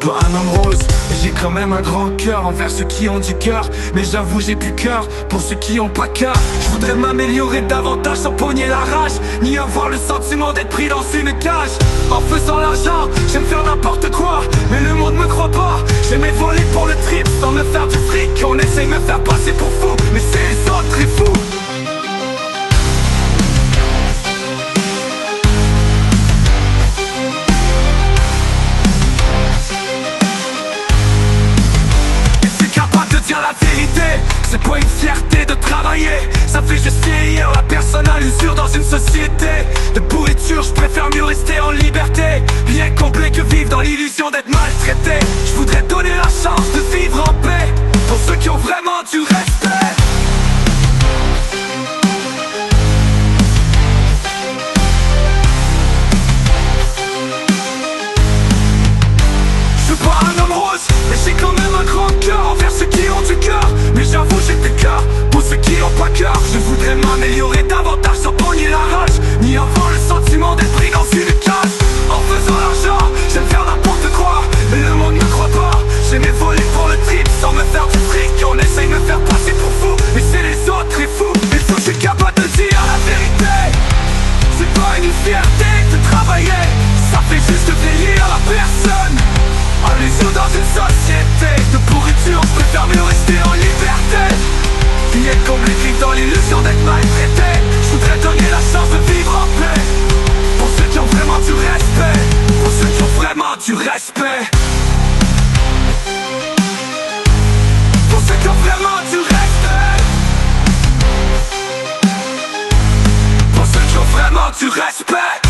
pas un homme rose, mais j'ai quand même un grand cœur envers ceux qui ont du cœur. Mais j'avoue j'ai plus cœur pour ceux qui ont pas cœur. Je voudrais m'améliorer davantage sans pogner la rage, ni avoir le sentiment d'être pris dans une cage. En faisant l'argent, j'aime faire n'importe quoi, mais le monde me croit pas. J'aimais voler pour le trip sans me faire du fric. On essaye de me faire passer pour fou, mais c'est les autres très fous. C'est pas une fierté de travailler, ça fait juste vieillir la personne à l'usure dans une société de pourriture. Je préfère mieux rester en liberté, bien complet que vivre dans l'illusion d'être maltraité. Je voudrais donner la chance de vivre en paix pour ceux qui ont vraiment du respect. Je suis pas un homme rose, mais j'ai quand même un grand cœur envers ceux qui ont du cœur. Mais j'avoue j'ai plus cœur pour ceux qui ont pas cœur. Je voudrais m'améliorer davantage sans pogner la rage, ni avoir le sentiment d'être pris dans une cage. En faisant l'argent, j'aime faire n'importe quoi, mais le monde ne croit pas. J'aimais voler pour le trip sans me faire du fric. On essaye de me faire passer pour fou, mais c'est les autres très fous. Et faut que je suis capable de dire la vérité. C'est pas une fierté de travailler, ça fait juste vieillir la personne. À l'usure dans une société de pourriture, je préfère mieux rester en liberté. Bien compliqué dans l'illusion d'être maltraité. Je voudrais donner la chance de vivre en paix pour ceux qui ont vraiment du respect, pour ceux qui ont vraiment du respect, pour ceux qui ont vraiment du respect, pour ceux qui ont vraiment du respect.